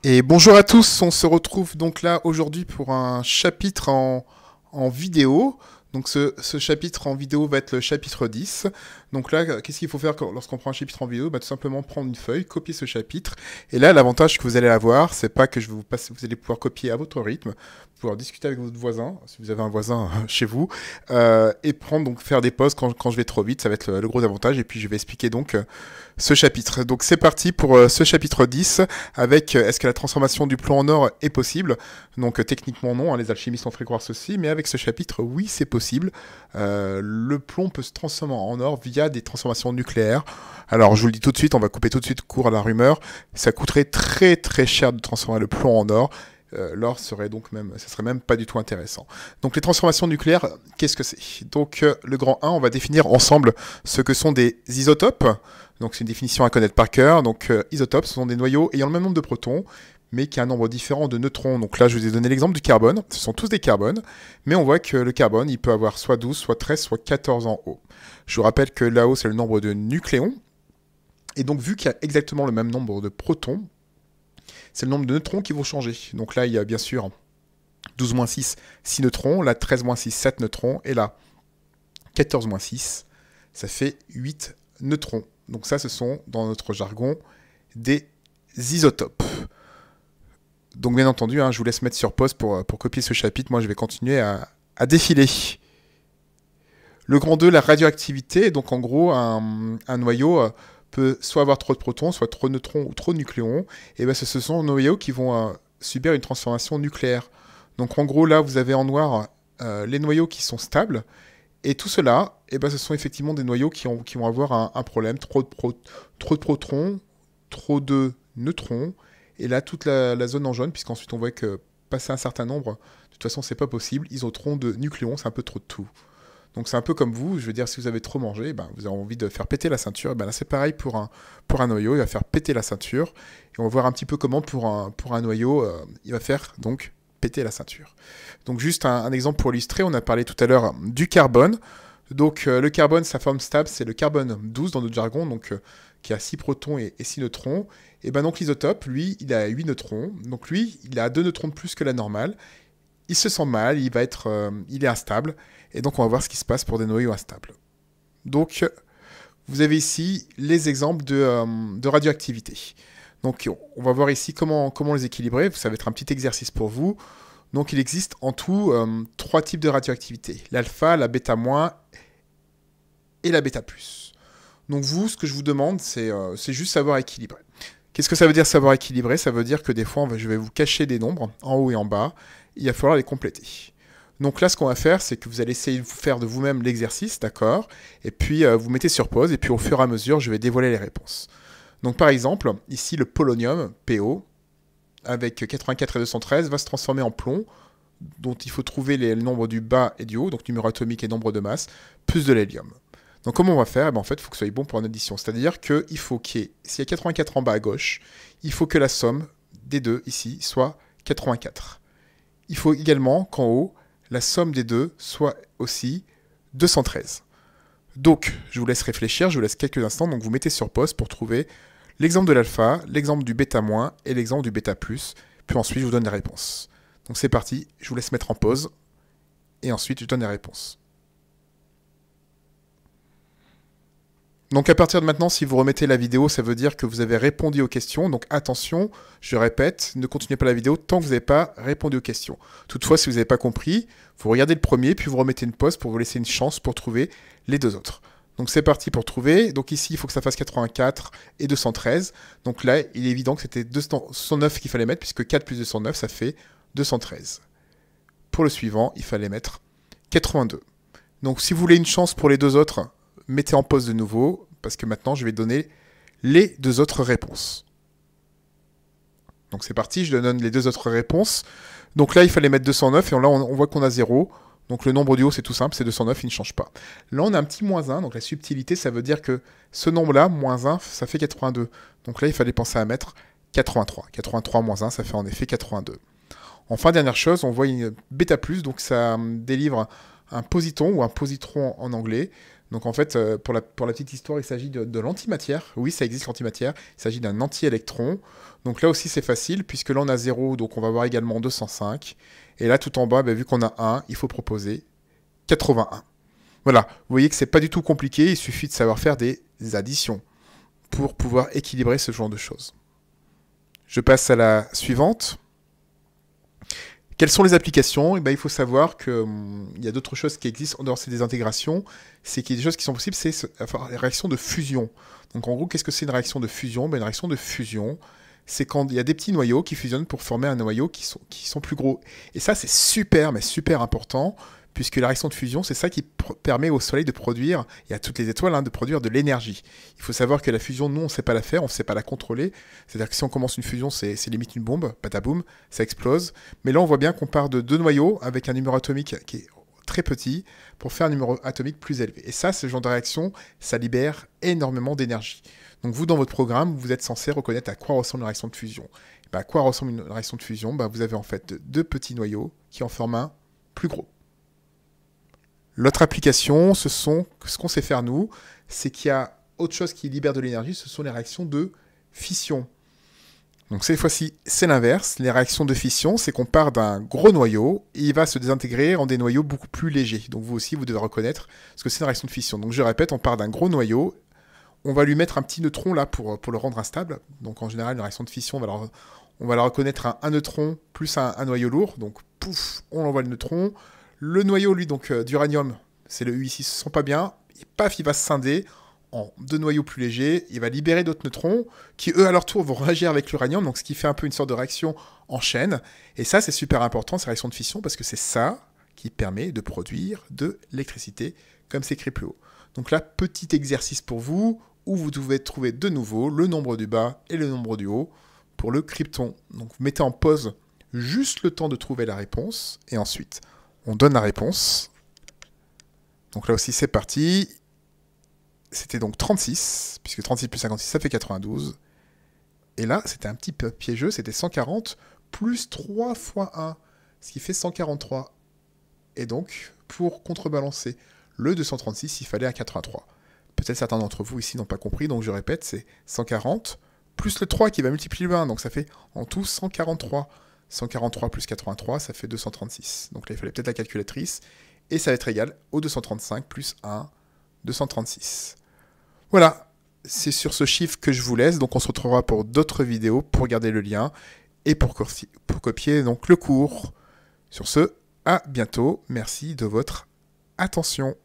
Et bonjour à tous, on se retrouve donc là aujourd'hui pour un chapitre en vidéo. Donc ce chapitre en vidéo va être le chapitre 10. Donc là, qu'est-ce qu'il faut faire lorsqu'on prend un chapitre en vidéo? Tout simplement prendre une feuille, copier ce chapitre. Et là, l'avantage que vous allez avoir, c'est pas que je vais vous passer, vous allez pouvoir copier à votre rythme, pouvoir discuter avec votre voisin, si vous avez un voisin chez vous, et faire des pauses quand je vais trop vite, ça va être le gros avantage. Et puis je vais expliquer donc ce chapitre. Donc c'est parti pour ce chapitre 10 avec est-ce que la transformation du plomb en or est possible? Donc techniquement non, hein, les alchimistes ont fait croire ceci, mais avec ce chapitre, oui, c'est possible. Le plomb peut se transformer en or via des transformations nucléaires. Alors je vous le dis tout de suite, on va couper tout de suite court à la rumeur. Ça coûterait très très cher de transformer le plomb en or. L'or serait donc même, ça serait même pas du tout intéressant. Donc les transformations nucléaires, qu'est-ce que c'est? Donc le grand 1, on va définir ensemble ce que sont des isotopes. Donc c'est une définition à connaître par cœur. Donc isotopes, ce sont des noyaux ayant le même nombre de protons, mais qui a un nombre différent de neutrons. Donc là, je vous ai donné l'exemple du carbone. Ce sont tous des carbones, mais on voit que le carbone, il peut avoir soit 12, soit 13, soit 14 en haut. Je vous rappelle que là-haut, c'est le nombre de nucléons. Et donc, vu qu'il y a exactement le même nombre de protons, c'est le nombre de neutrons qui vont changer. Donc là, il y a bien sûr 12-6, 6 neutrons. Là, 13-6, 7 neutrons. Et là, 14-6, ça fait 8 neutrons. Donc ça, ce sont, dans notre jargon, des isotopes. Donc bien entendu, hein, je vous laisse mettre sur pause pour copier ce chapitre. Moi, je vais continuer à défiler. Le grand 2, la radioactivité. Donc en gros, un noyau peut soit avoir trop de protons, soit trop de neutrons ou trop de nucléons. Et ce sont des noyaux qui vont subir une transformation nucléaire. Donc en gros, là, vous avez en noir les noyaux qui sont stables. Et tout cela, ce sont effectivement des noyaux qui vont avoir un problème. Trop de protons, trop de neutrons. Et là, toute la zone en jaune, puisqu'ensuite on voit que passer un certain nombre, de toute façon, c'est pas possible. Isotrons de nucléons, c'est un peu trop de tout. Donc c'est un peu comme vous, je veux dire, si vous avez trop mangé, vous avez envie de faire péter la ceinture. Et là, c'est pareil pour un noyau, il va faire péter la ceinture. Et on va voir un petit peu comment pour un noyau, il va faire donc péter la ceinture. Donc juste un exemple pour illustrer, on a parlé tout à l'heure du carbone. Donc le carbone, sa forme stable, c'est le carbone 12 dans notre jargon, donc qui a 6 protons et 6 neutrons. Et donc l'isotope, lui, il a 8 neutrons. Donc lui, il a 2 neutrons de plus que la normale. Il se sent mal, il est instable. Et donc on va voir ce qui se passe pour des noyaux instables. Donc vous avez ici les exemples de radioactivité. Donc on va voir ici comment les équilibrer. Ça va être un petit exercice pour vous. Donc il existe en tout 3 types de radioactivité. L'alpha, la bêta- et la bêta+. Donc vous, ce que je vous demande, c'est juste savoir équilibrer. Qu'est-ce que ça veut dire savoir équilibrer? Ça veut dire que des fois, je vais vous cacher des nombres, en haut et en bas. Il va falloir les compléter. Donc là, ce qu'on va faire, c'est que vous allez essayer de faire de vous-même l'exercice, d'accord? Et puis, vous mettez sur pause, et puis au fur et à mesure, je vais dévoiler les réponses. Donc par exemple, ici, le polonium, PO, avec 84 et 213, va se transformer en plomb, dont il faut trouver les nombres du bas et du haut, donc numéro atomique et nombre de masse, plus de l'hélium. Donc comment on va faire? En fait, il faut que ce soit bon pour une addition. C'est-à-dire qu'il faut qu'il y ait, s'il y a 84 en bas à gauche, il faut que la somme des deux, ici, soit 84. Il faut également qu'en haut, la somme des deux soit aussi 213. Donc, je vous laisse réfléchir, je vous laisse quelques instants, donc vous mettez sur pause pour trouver l'exemple de l'alpha, l'exemple du bêta- et l'exemple du bêta+, puis ensuite je vous donne les réponses. Donc c'est parti, je vous laisse mettre en pause, et ensuite je donne les réponses. Donc à partir de maintenant, si vous remettez la vidéo, ça veut dire que vous avez répondu aux questions. Donc attention, je répète, ne continuez pas la vidéo tant que vous n'avez pas répondu aux questions. Toutefois, si vous n'avez pas compris, vous regardez le premier, puis vous remettez une pause pour vous laisser une chance pour trouver les deux autres. Donc c'est parti pour trouver. Donc ici, il faut que ça fasse 84 et 213. Donc là, il est évident que c'était 209 qu'il fallait mettre, puisque 4 plus 209, ça fait 213. Pour le suivant, il fallait mettre 82. Donc si vous voulez une chance pour les deux autres, mettez en pause de nouveau, parce que maintenant, je vais donner les deux autres réponses. Donc c'est parti, je donne les deux autres réponses. Donc là, il fallait mettre 209, et là, on voit qu'on a 0. Donc le nombre du haut, c'est tout simple, c'est 209, il ne change pas. Là, on a un petit moins 1, donc la subtilité, ça veut dire que ce nombre-là, moins 1, ça fait 82. Donc là, il fallait penser à mettre 83. 83 moins 1, ça fait en effet 82. Enfin, dernière chose, on voit une bêta+, donc ça délivre un positon ou un positron en anglais. Donc en fait, pour la petite histoire, il s'agit de l'antimatière. Oui, ça existe l'antimatière. Il s'agit d'un anti-électron. Donc là aussi, c'est facile, puisque là, on a 0, donc on va avoir également 205. Et là, tout en bas, vu qu'on a 1, il faut proposer 81. Voilà, vous voyez que c'est pas du tout compliqué, il suffit de savoir faire des additions pour pouvoir équilibrer ce genre de choses. Je passe à la suivante. Quelles sont les applications? Il faut savoir qu'il y a d'autres choses qui existent en dehors de ces désintégrations. C'est qu'il y a des choses qui sont possibles, c'est les réactions de fusion. Donc en gros, qu'est-ce que c'est une réaction de fusion? Une réaction de fusion, c'est quand il y a des petits noyaux qui fusionnent pour former un noyau qui sont plus gros. Et ça, c'est super, mais super important, puisque la réaction de fusion, c'est ça qui permet au Soleil de produire, et à toutes les étoiles, de produire de l'énergie. Il faut savoir que la fusion, nous, on ne sait pas la faire, on ne sait pas la contrôler. C'est-à-dire que si on commence une fusion, c'est limite une bombe, pataboum, ça explose. Mais là, on voit bien qu'on part de 2 noyaux avec un numéro atomique qui est très petit pour faire un numéro atomique plus élevé. Et ça, ce genre de réaction, ça libère énormément d'énergie. Donc vous, dans votre programme, vous êtes censé reconnaître à quoi ressemble une réaction de fusion. À quoi ressemble une réaction de fusion? Vous avez en fait 2 petits noyaux qui en forment un plus gros. L'autre application, ce qu'on sait faire nous, c'est qu'il y a autre chose qui libère de l'énergie, ce sont les réactions de fission. Donc cette fois-ci, c'est l'inverse. Les réactions de fission, c'est qu'on part d'un gros noyau et il va se désintégrer en des noyaux beaucoup plus légers. Donc vous aussi, vous devez reconnaître ce que c'est une réaction de fission. Donc je répète, on part d'un gros noyau, on va lui mettre un petit neutron là pour le rendre instable. Donc en général, une réaction de fission, on va la reconnaître un neutron plus un noyau lourd. Donc pouf, on envoie le neutron. Le noyau, lui, donc d'uranium, c'est le U ici, se sent pas bien. Et paf, il va se scinder en 2 noyaux plus légers. Il va libérer d'autres neutrons qui, eux, à leur tour, vont réagir avec l'uranium. Donc, ce qui fait un peu une sorte de réaction en chaîne. Et ça, c'est super important, ces réactions de fission, parce que c'est ça qui permet de produire de l'électricité, comme c'est écrit plus haut. Donc là, petit exercice pour vous, où vous devez trouver de nouveau le nombre du bas et le nombre du haut pour le krypton. Donc, vous mettez en pause juste le temps de trouver la réponse. Et ensuite, on donne la réponse. Donc là aussi, c'est parti. C'était donc 36, puisque 36 plus 56, ça fait 92. Et là, c'était un petit peu piégeux, c'était 140 plus 3 fois 1, ce qui fait 143. Et donc, pour contrebalancer le 236, il fallait un 83. Peut-être certains d'entre vous ici n'ont pas compris, donc je répète, c'est 140 plus le 3 qui va multiplier le 1, donc ça fait en tout 143. 143 plus 83, ça fait 236. Donc là, il fallait peut-être la calculatrice. Et ça va être égal au 235 plus 1, 236. Voilà, c'est sur ce chiffre que je vous laisse. Donc on se retrouvera pour d'autres vidéos pour garder le lien et pour copier donc le cours. Sur ce, à bientôt. Merci de votre attention.